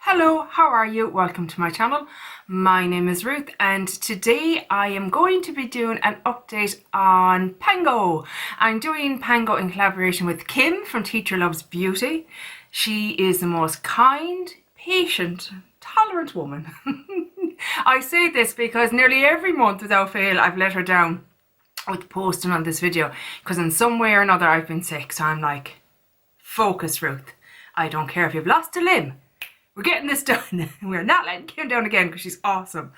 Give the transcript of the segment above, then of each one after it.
Hello, how are you? Welcome to my channel. My name is Ruth and today I am going to be doing an update on Pango. I'm doing Pango in collaboration with Kim from Teacher Loves Beauty. She is the most kind, patient, tolerant woman. I say this because nearly every month without fail I've let her down with posting on this video because in some way or another I've been sick, so I'm like, focus Ruth. I don't care if you've lost a limb. We're getting this done. We're not letting Kim down again because she's awesome.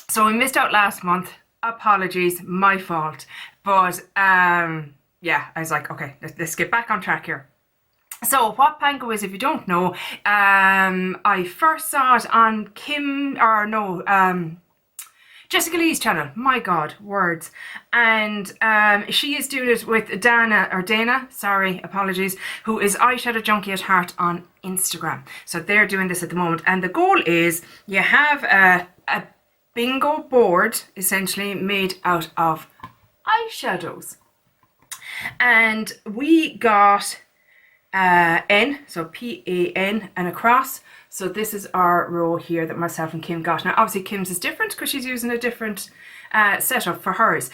So we missed out last month. Apologies, my fault. But yeah, I was like, okay, let's get back on track here. So what Pango is, if you don't know, I first saw it on Jessica Lee's channel. My God, words. And she is doing it with Dana, sorry, apologies, who is Eyeshadow Junkie at Heart on Instagram. So they're doing this at the moment. And the goal is you have a bingo board, essentially, made out of eyeshadows. And we got N, so P-A-N and a cross. So this is our row here that myself and Kim got. Now obviously Kim's is different because she's using a different setup for hers.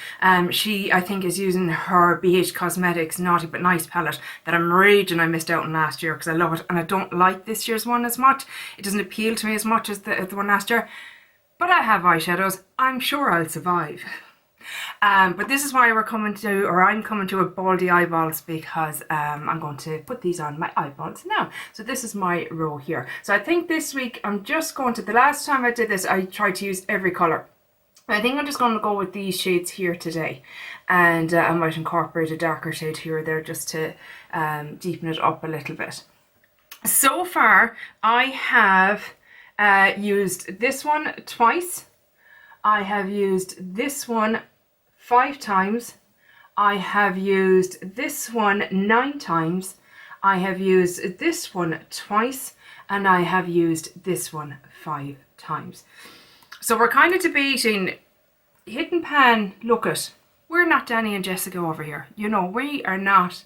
She, I think, is using her BH Cosmetics Naughty But Nice palette that I'm raging I missed out on last year because I love it and I don't like this year's one as much. It doesn't appeal to me as much as the one last year. But I have eyeshadows. I'm sure I'll survive. But this is why I'm coming to a baldy eyeballs because I'm going to put these on my eyeballs now. So this is my row here. So I think this week I'm just going to, the last time I did this I tried to use every colour. I think I'm just going to go with these shades here today, and I might incorporate a darker shade here or there just to deepen it up a little bit. So far I have used this one twice. I have used this one 5 times. I have used this one 9 times. I have used this one twice, and I have used this one 5 times. So we're kind of debating hit and pan. Look it, we're not Danny and Jessica over here. You know, we are not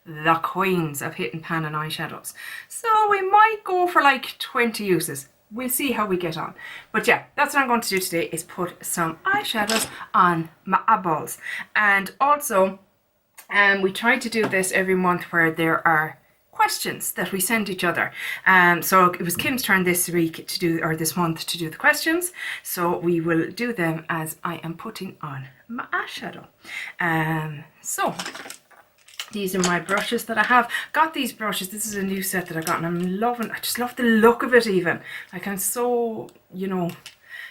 the queens of hit and pan and eyeshadows. So we might go for like 20 uses. We'll see how we get on. But yeah, that's what I'm going to do today, is put some eyeshadows on my eyeballs. And also, we try to do this every month where there are questions that we send each other. So it was Kim's turn this week to do, or this month, to do the questions. So we will do them as I am putting on my eyeshadow. So these are my brushes that I have. Got these brushes. This is a new set that I got and I'm loving. I just love the look of it even. Like I'm so, you know,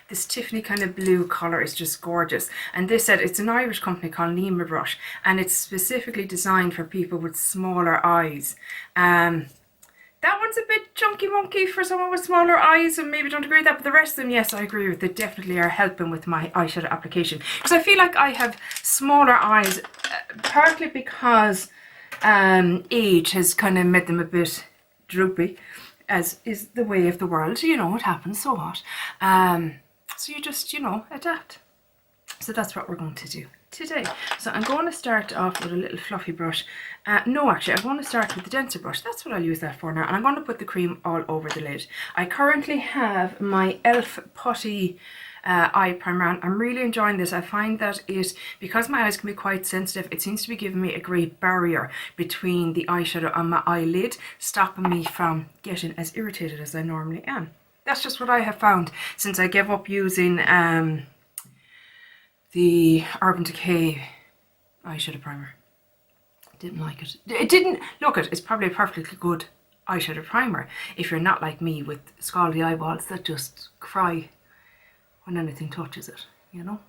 this Tiffany kind of blue colour is just gorgeous. And this set, it's an Irish company called Nima Brush, and it's specifically designed for people with smaller eyes. That one's a bit chunky monkey for someone with smaller eyes, and maybe don't agree with that, but the rest of them, yes, I agree with. They definitely are helping with my eyeshadow application. Because I feel like I have smaller eyes, partly because age has kind of made them a bit droopy, as is the way of the world. You know, it happens, so what? So you just, you know, adapt. So that's what we're going to do today. So I'm going to start off with a little fluffy brush. No, actually, I'm going to start with the denser brush. That's what I'll use that for now. And I'm going to put the cream all over the lid. I currently have my e.l.f. Putty eye primer on. I'm really enjoying this. I find that because my eyes can be quite sensitive, it seems to be giving me a great barrier between the eyeshadow and my eyelid, stopping me from getting as irritated as I normally am. That's just what I have found since I gave up using the Urban Decay eyeshadow primer. Didn't like it. It didn't look it. It's probably a perfectly good eyeshadow primer if you're not like me with scaldy eyeballs that just cry when anything touches it, you know.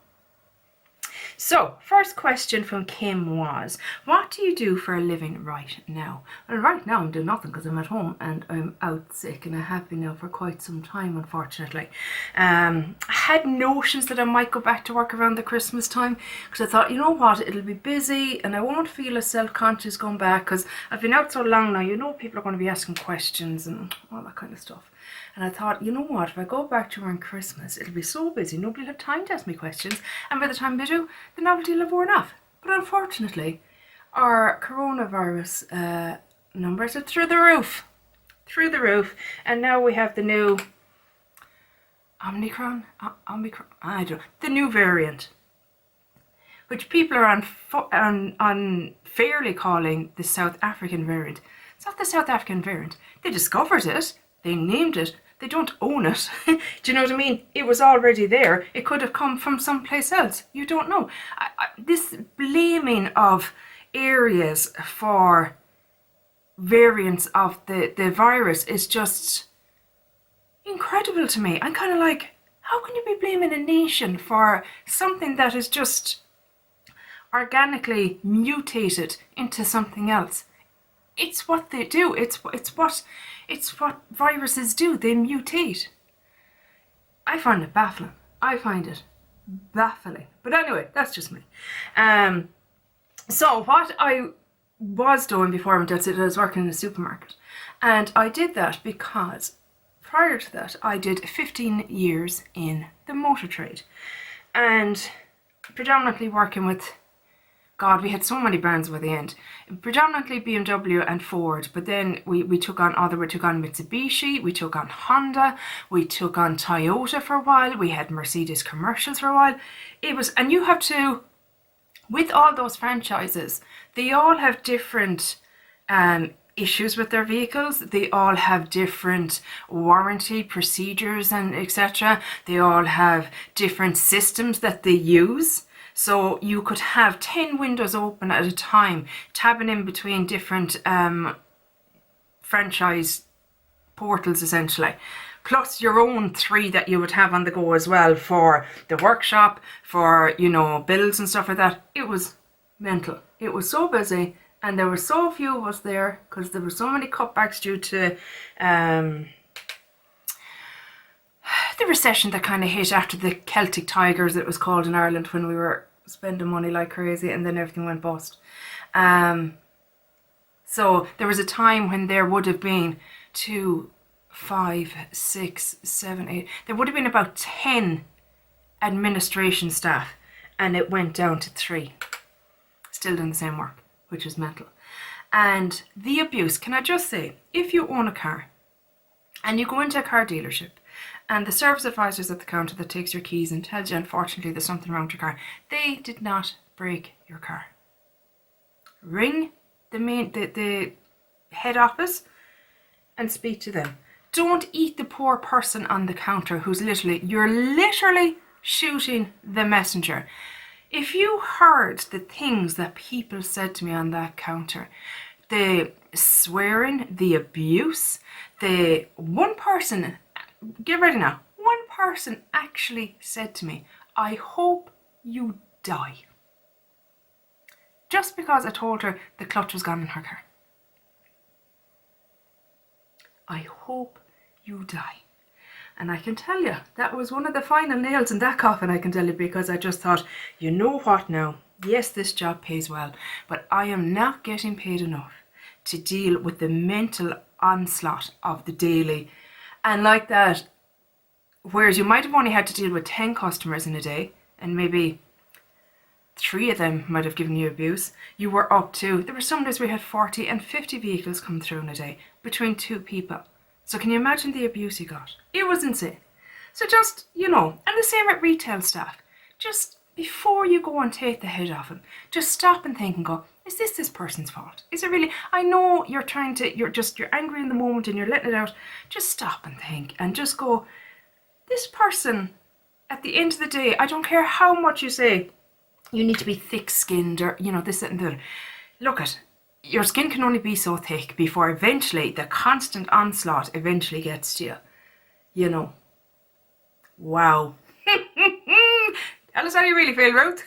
So, first question from Kim was, what do you do for a living right now? Well, right now I'm doing nothing because I'm at home and I'm out sick, and I have been now for quite some time, unfortunately. I had notions that I might go back to work around the Christmas time because I thought, you know what, it'll be busy and I won't feel as self-conscious going back because I've been out so long now, you know, people are going to be asking questions and all that kind of stuff. And I thought, you know what, if I go back to around Christmas, it'll be so busy, nobody will have time to ask me questions, and by the time they do, the novelty will have worn off. But unfortunately, our coronavirus numbers are through the roof. through the roof. And now we have the new Omicron, I don't know, the new variant, which people are unfairly calling the South African variant. It's not the South African variant. They discovered it, they named it, they don't own it. Do you know what I mean? It was already there. It could have come from someplace else. You don't know. This blaming of areas for variants of the virus is just incredible to me. I'm kind of like, how can you be blaming a nation for something that is just organically mutated into something else? It's what they do. It's what viruses do. They mutate. I find it baffling. I find it baffling. But anyway, that's just me. So what I was doing before I went outside, I was working in a supermarket, and I did that because prior to that I did 15 years in the motor trade, and predominantly working with, God, we had so many brands by the end. Predominantly BMW and Ford, but then we took on Mitsubishi, we took on Honda, we took on Toyota for a while, we had Mercedes commercials for a while. And you have to, with all those franchises, they all have different issues with their vehicles. They all have different warranty procedures and etc. They all have different systems that they use. So you could have 10 windows open at a time, tabbing in between different franchise portals essentially, plus your own 3 that you would have on the go as well for the workshop, for, you know, bills and stuff like that. It was mental. It was so busy, and there were so few of us there because there were so many cutbacks due to the recession that kind of hit after the Celtic Tigers, it was called in Ireland, when we were spending money like crazy and then everything went bust. So there was a time when there would have been 2, 5, 6, 7, 8, there would have been about 10 administration staff, and it went down to 3, still doing the same work, which is mental. And the abuse, can I just say, if you own a car and you go into a car dealership, and the service advisors at the counter that takes your keys and tells you, unfortunately, there's something wrong with your car, they did not break your car. Ring the head office and speak to them. Don't eat the poor person on the counter who's you're literally shooting the messenger. If you heard the things that people said to me on that counter, the swearing, the abuse, one person, get ready now, one person actually said to me, "I hope you die." Just because I told her the clutch was gone in her car. I hope you die. And I can tell you, that was one of the final nails in that coffin, I can tell you, because I just thought, you know what now? Yes, this job pays well, but I am not getting paid enough to deal with the mental onslaught of the daily. And like that, whereas you might have only had to deal with 10 customers in a day, and maybe 3 of them might have given you abuse, you were up to, there were some days we had 40 and 50 vehicles come through in a day between 2 people. So can you imagine the abuse you got? It was insane. So just, you know, and the same with retail staff. Just before you go and take the head off them, just stop and think and go, is this person's fault? Is it really? I know you're you're angry in the moment and you're letting it out. Just stop and think and just go, this person, at the end of the day, I don't care how much you say you need to be thick-skinned or, you know, this, that and the other. Look at, your skin can only be so thick before eventually the constant onslaught eventually gets to you. You know. Wow. Tell us how you really feel, Ruth.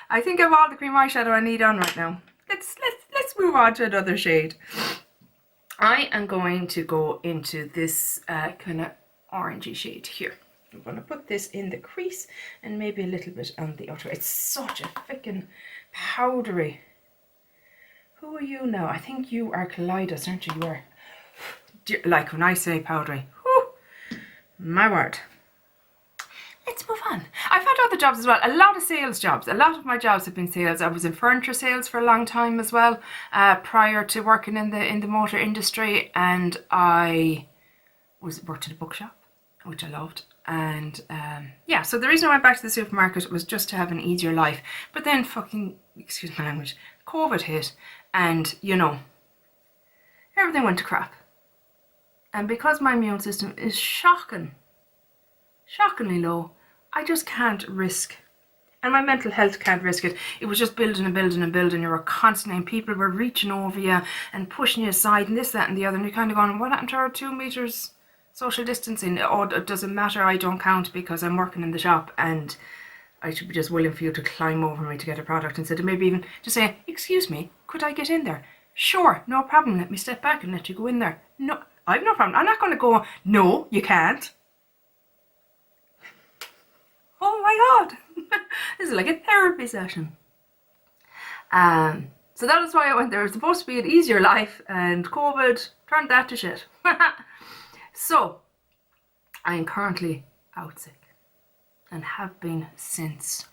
I think I have all the cream eyeshadow I need on right now. Let's move on to another shade. I am going to go into this kind of orangey shade here. I'm going to put this in the crease and maybe a little bit on the outer. It's such a freaking powdery. Who are you now? I think you are Kaleidos, aren't you? You are. Like when I say powdery. Whew, my word. let's move on. I've had other jobs as well, a lot of sales jobs. A lot of my jobs have been sales. I was in furniture sales for a long time as well, prior to working in the motor industry, and I worked in a bookshop, which I loved. And yeah, so the reason I went back to the supermarket was just to have an easier life. But then fucking, excuse my language, COVID hit, and you know, everything went to crap. And because my immune system is shockingly low, I just can't risk. And my mental health can't risk it. It was just building and building and building. You were constantly, and people were reaching over you and pushing you aside and this, that and the other. And you're kind of going, what happened to our 2 meters social distancing? Oh, it doesn't matter, I don't count because I'm working in the shop and I should be just willing for you to climb over me to get a product instead of maybe even just saying, excuse me, could I get in there? Sure, no problem, let me step back and let you go in there. No, I've no problem. I'm not going to go, no, you can't. Oh my God. This is like a therapy session. So that is why I went there. It was supposed to be an easier life, and COVID turned that to shit. So, I am currently out sick and have been since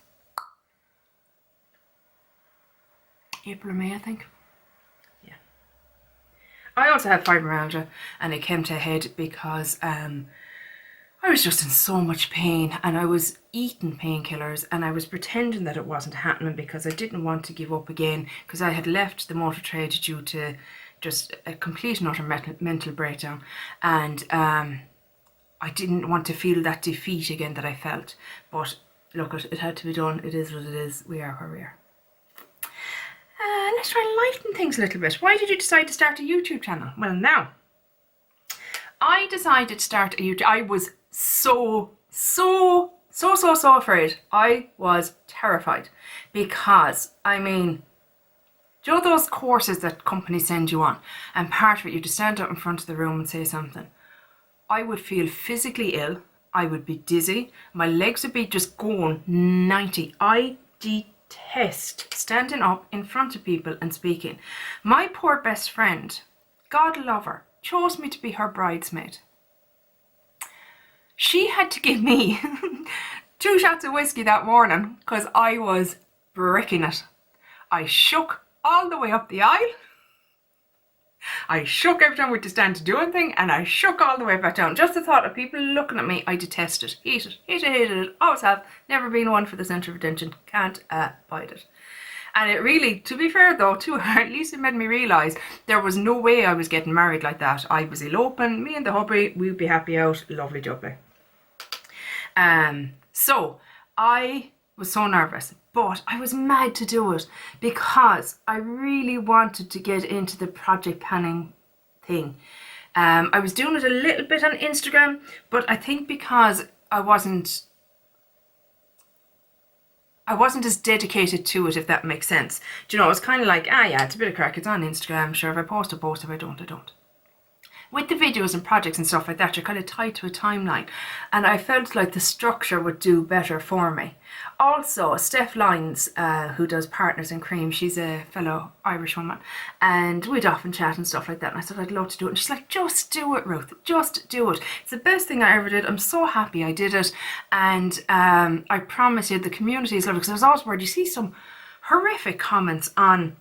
April or May, I think. Yeah. I also have fibromyalgia, and it came to a head because I was just in so much pain, and I was eating painkillers, and I was pretending that it wasn't happening because I didn't want to give up again, because I had left the motor trade due to just a complete and utter mental breakdown, and I didn't want to feel that defeat again that I felt. But look, it had to be done. It is what it is. We are where we are. Let's try and lighten things a little bit. Why did you decide to start a YouTube channel? Well, now, I decided to start a YouTube. I was so afraid. I was terrified because, I mean, do you know those courses that companies send you on, and part of it you just stand up in front of the room and say something? I would feel physically ill. I would be dizzy. My legs would be just going 90. I detest standing up in front of people and speaking. My poor best friend, God love her, chose me to be her bridesmaid. She had to give me 2 shots of whiskey that morning because I was bricking it. I shook all the way up the aisle. I shook every time we had to stand to do anything, and I shook all the way back down. Just the thought of people looking at me, I detest it. Hated it. Always have. Never been one for the centre of attention. Can't abide it. And it really, to be fair though, to her, at least it made me realise there was no way I was getting married like that. I was eloping, me and the hubby, we'd be happy out, lovely jubbly. So I was so nervous, but I was mad to do it because I really wanted to get into the project planning thing. I was doing it a little bit on Instagram, but I think because I wasn't as dedicated to it, if that makes sense. Do you know, it was kind of like, yeah, it's a bit of crack, it's on Instagram, sure, if I post, I post, if I don't, I don't. With the videos and projects and stuff like that, you're kind of tied to a timeline, and I felt like the structure would do better for me. Also, Steph Lyons, who does Partners in Cream, she's a fellow Irish woman, and we'd often chat and stuff like that, and I said I'd love to do it, and she's like, just do it, Ruth, just do it. It's the best thing I ever did. I'm so happy I did it, and I promise you the community is lovely, because I was always worried, you see some horrific comments on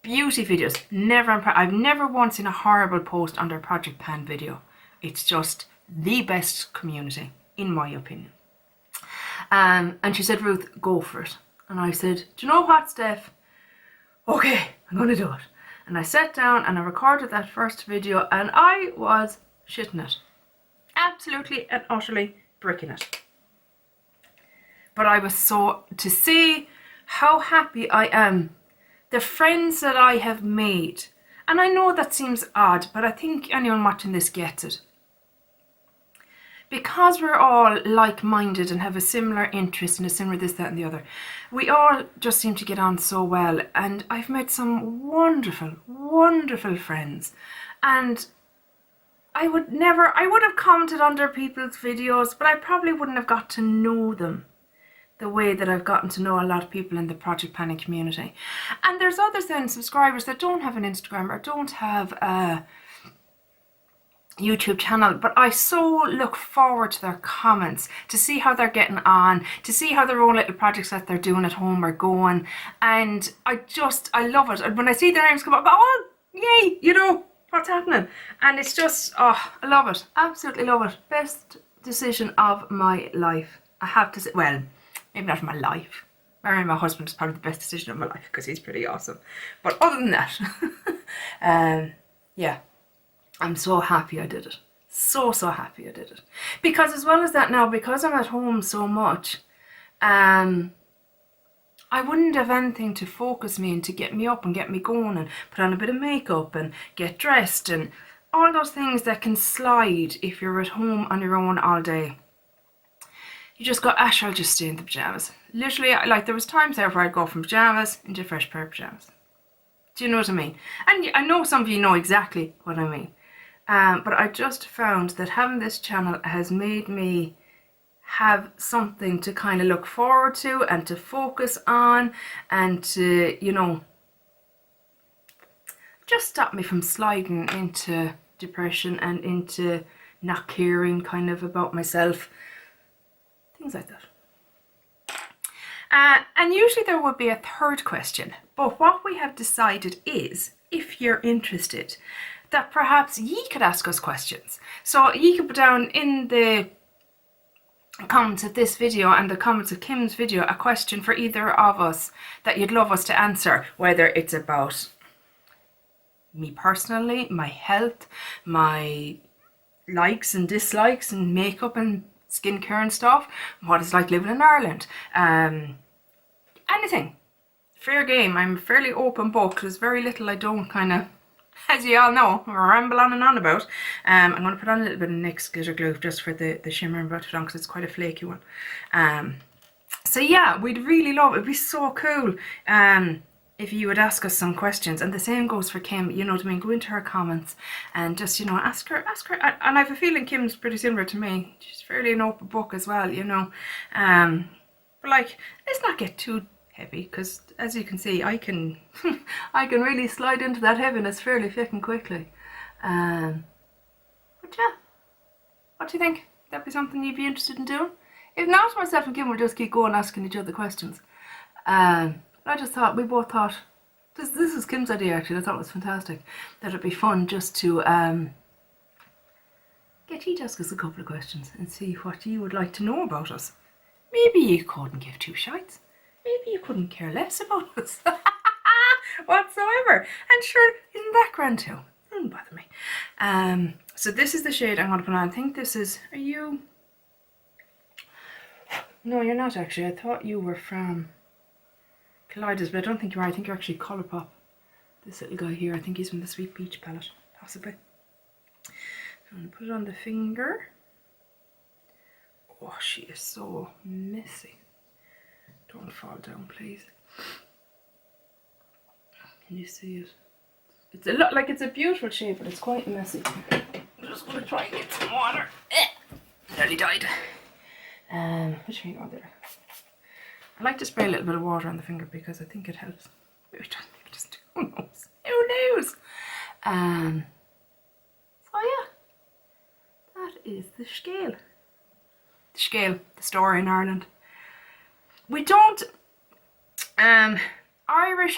beauty videos. I've never once seen a horrible post under a Project Pan video. It's just the best community, in my opinion. And she said, Ruth, go for it. And I said, do you know what, Steph? Okay, I'm going to do it. And I sat down and I recorded that first video, and I was shitting it. Absolutely and utterly bricking it. But I was to see how happy I am. The friends that I have made, and I know that seems odd, but I think anyone watching this gets it. Because we're all like-minded and have a similar interest and a similar this, that and the other, we all just seem to get on so well, and I've met some wonderful, wonderful friends, and I would have commented under people's videos, but I probably wouldn't have got to know them the way that I've gotten to know a lot of people in the project planning community. And there's others then, subscribers that don't have an Instagram or don't have a YouTube channel, but I so look forward to their comments, to see how they're getting on, to see how their own little projects that they're doing at home are going, and I love it. And when I see their names come up, oh yay, you know what's happening, and it's just, oh, I love it, absolutely love it. Best decision of my life, I have to say. Well, maybe not my life. Marrying my husband is probably the best decision of my life because he's pretty awesome, but other than that, yeah, I'm so happy I did it. So happy I did it. Because as well as that now, because I'm at home so much, I wouldn't have anything to focus me and to get me up and get me going and put on a bit of makeup and get dressed and all those things that can slide if you're at home on your own all day. You just go, Ash, I'll just stay in the pyjamas. Literally, like, there was times there where I'd go from pyjamas into a fresh pair of pyjamas. Do you know what I mean? And I know some of you know exactly what I mean. But I just found that having this channel has made me have something to kind of look forward to and to focus on, and to, you know, just stop me from sliding into depression and into not caring kind of about myself. Things like that. And usually there would be a third question, but what we have decided is, if you're interested, that perhaps ye could ask us questions. So ye could put down in the comments of this video and the comments of Kim's video a question for either of us that you'd love us to answer, whether it's about me personally, my health, my likes and dislikes and makeup and skincare and stuff, what it's like living in Ireland, anything. Fair game. I'm a fairly open book. There's very little I don't kind of, as you all know, ramble on and on about. I'm going to put on a little bit of NYX glitter glue just for the shimmer I'm about to put on, because it's quite a flaky one. So yeah, we'd really love it. It'd be so cool if you would ask us some questions. And the same goes for Kim, you know what I mean? Go into her comments and just, you know, ask her. And I have a feeling Kim's pretty similar to me. She's fairly an open book as well, you know. But like, let's not get too heavy, because as you can see, I can I can really slide into that heaviness fairly fucking quickly. But yeah, what do you think? That'd be something you'd be interested in doing? If not, myself and Kim will just keep going asking each other questions. I just thought, we both thought, this is Kim's idea actually, I thought it was fantastic, that it'd be fun just to get you to ask us a couple of questions and see what you would like to know about us. Maybe you couldn't give two shites. Maybe you couldn't care less about us whatsoever. And sure, isn't that grand too? Doesn't bother me. So this is the shade I'm going to put on. I think this is, are you? No, you're not actually. I thought you were from Kaleidos, but I don't think you are. I think you're actually Colourpop. This little guy here, I think he's from the Sweet Peach palette, possibly. I'm going to put it on the finger. Oh, she is so messy. Don't fall down, please. Can you see it? It's a lot, like, it's a beautiful shape, but it's quite messy. I'm just going to try and get some water. Nearly died. Which finger? Oh, there. I like to spray a little bit of water on the finger because I think it helps. Maybe just who knows? Who knows? So yeah, that is the scale. The scale, the story in Ireland. We don't, Irish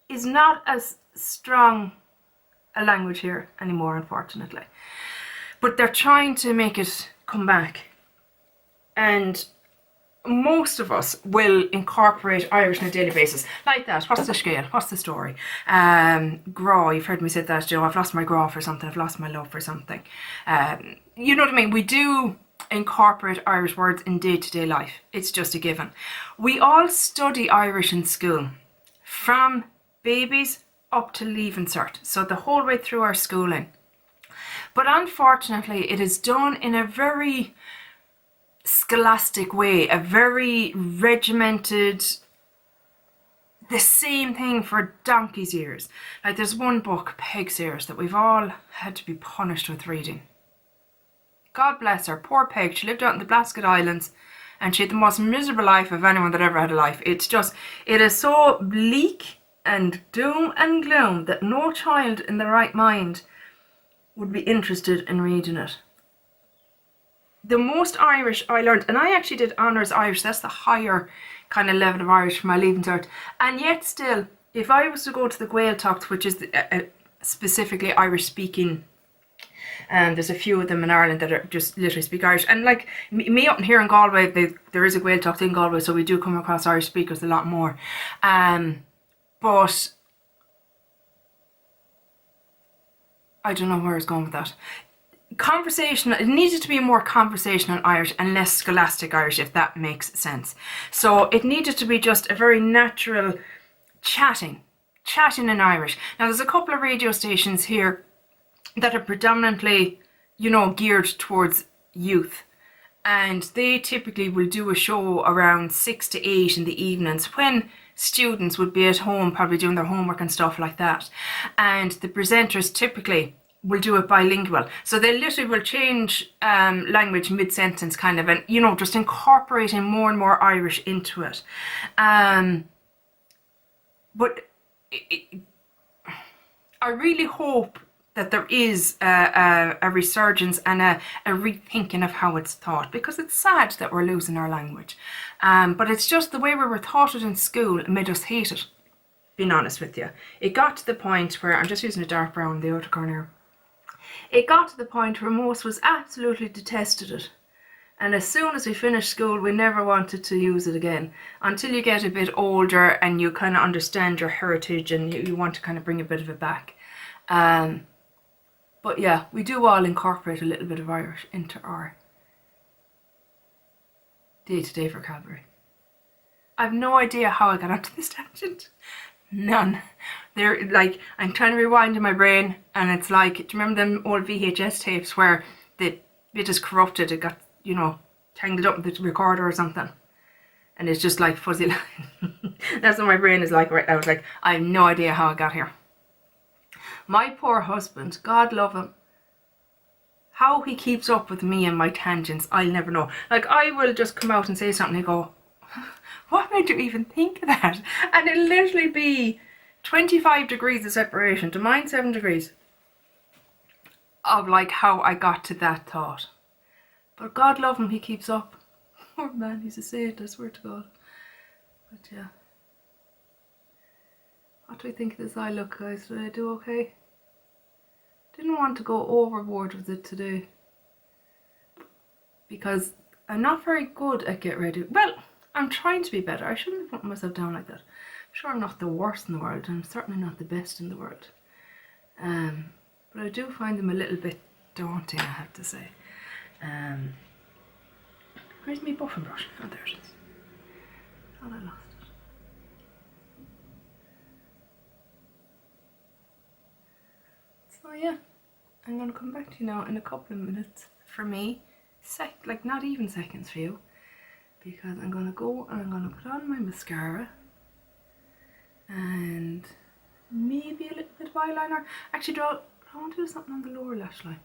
is not as strong a language here anymore, unfortunately. But they're trying to make it come back. And most of us will incorporate Irish on a daily basis. Like that. What's the scale? What's the story? Graw, you've heard me say that, Joe. I've lost my graw for something. I've lost my love for something. You know what I mean? We do incorporate Irish words in day-to-day life. It's just a given. We all study Irish in school, from babies up to Leaving Cert, so the whole way through our schooling. But unfortunately, it is done in a very scholastic way, a very regimented, the same thing for donkey's years. Like, there's one book, Peg's Ears, that we've all had to be punished with reading. God bless her, poor Peg. She lived out in the Blasket Islands and she had the most miserable life of anyone that ever had a life. It's just, it is so bleak and doom and gloom that no child in their right mind would be interested in reading it. The most Irish I learned, and I actually did honours Irish, that's the higher kind of level of Irish for my Leaving Cert, and yet still, if I was to go to the Gaeltacht, which is specifically Irish speaking, and there's a few of them in Ireland that are just literally speak Irish, and like me up here in Galway, there is a Gaeltacht in Galway, so we do come across Irish speakers a lot more, but I don't know where I was going with that. Conversational, it needed to be more conversational Irish and less scholastic Irish, if that makes sense. So it needed to be just a very natural chatting in Irish. Now there's a couple of radio stations here that are predominantly, you know, geared towards youth, and they typically will do a show around 6 to 8 in the evenings when students would be at home probably doing their homework and stuff like that, and the presenters typically will do it bilingual, so they literally will change language mid-sentence kind of, and you know, just incorporating more and more Irish into it. But I really hope that there is a resurgence and a rethinking of how it's taught, because it's sad that we're losing our language, but it's just the way we were taught it in school made us hate it, being honest with you. It got to the point where, I'm just using a dark brown in the outer corner, it got to the point where most was absolutely detested it, and as soon as we finished school we never wanted to use it again until you get a bit older and you kind of understand your heritage and you want to kind of bring a bit of it back. But yeah, we do all incorporate a little bit of Irish into our day-to-day vocabulary. I've no idea how I got onto this tangent. None. They're like, I'm trying to rewind in my brain, and it's like, do you remember them old VHS tapes where the bit is corrupted, it got, you know, tangled up with the recorder or something, and it's just like fuzzy line. That's what my brain is like right now. It's like, I have no idea how I got here. My poor husband, God love him, how he keeps up with me and my tangents, I'll never know. Like, I will just come out and say something and go, what made you even think of that? And it'll literally be 25 degrees of separation to mine 7 degrees of like how I got to that thought. But God love him, he keeps up. Poor man, he's a saint, I swear to God. But yeah. What do I think of this eye look, guys? Did I do okay? Didn't want to go overboard with it today, because I'm not very good at get ready. Well, I'm trying to be better. I shouldn't have put myself down like that. I'm sure I'm not the worst in the world, and I'm certainly not the best in the world. But I do find them a little bit daunting, I have to say. Where's my buffing brush? Oh, there it is. Thought I lost it. So yeah, I'm going to come back to you now in a couple of minutes for me. Like not even seconds for you. Because I'm going to go and I'm going to put on my mascara and maybe a little bit of eyeliner. Actually, I want to do something on the lower lash line.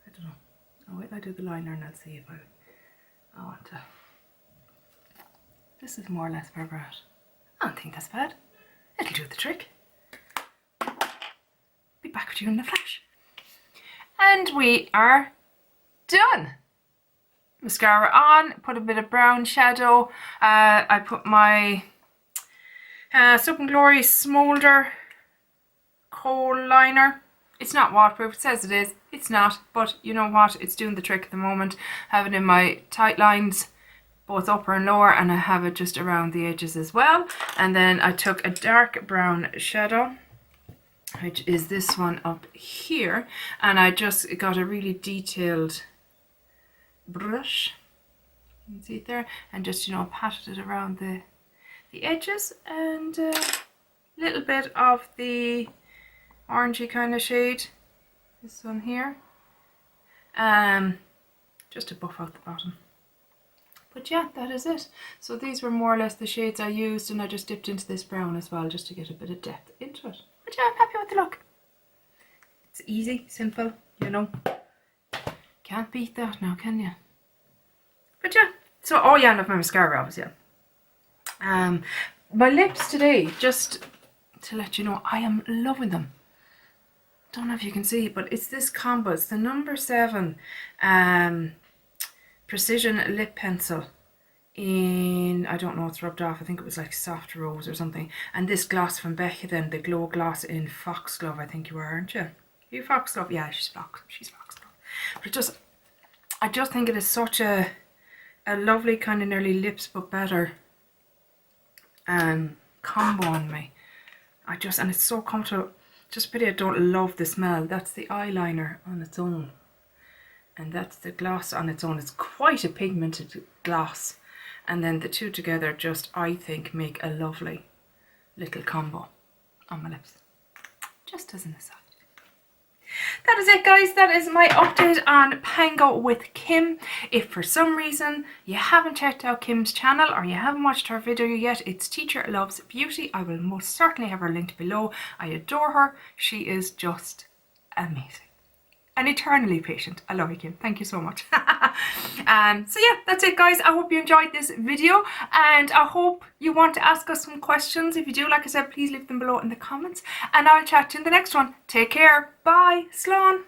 I don't know. I'll wait till I do the liner and I'll see if I want to. This is more or less where we're at. I don't think that's bad. It'll do the trick. Be back with you in a flash. And we are done. Mascara on, put a bit of brown shadow. I put my Soap and Glory Smolder Kohl liner. It's not waterproof, it says it is. It's not, but you know what? It's doing the trick at the moment. I have it in my tight lines, both upper and lower, and I have it just around the edges as well. And then I took a dark brown shadow, which is this one up here, and I just got a really detailed brush, you can see it there, and just, you know, patted it around the edges, and a little bit of the orangey kind of shade, this one here, just to buff out the bottom. But yeah, that is it. So these were more or less the shades I used, and I just dipped into this brown as well just to get a bit of depth into it. But yeah, I'm happy with the look. It's easy, simple, you know. Can't beat that now, can you? But yeah, so, oh yeah, I love my mascara, obviously. My lips today, just to let you know, I am loving them. don't know if you can see, but it's this combo. It's the number 7 precision lip pencil in, I don't know, it's rubbed off. I think it was like Soft Rose or something. And this gloss from Becca then, the Glow Gloss in Foxglove, I think you are, aren't you? Are you Foxglove? Yeah, she's Foxglove. But I just think it is such a lovely kind of nearly lips but better combo on me. And it's so comfortable. Just pity I don't love the smell. That's the eyeliner on its own. And that's the gloss on its own. It's quite a pigmented gloss. And then the two together just, I think, make a lovely little combo on my lips. Just as an aside. That is it, guys. That is my update on Pango with Kim. If for some reason you haven't checked out Kim's channel or you haven't watched her video yet, it's Teacher Loves Beauty. I will most certainly have her linked below. I adore her. She is just amazing and eternally patient. I love you, Kim. Thank you so much. So yeah, that's it, guys. I hope you enjoyed this video, and I hope you want to ask us some questions. If you do, like I said, please leave them below in the comments, and I'll chat to you in the next one. Take care. Bye. Slán.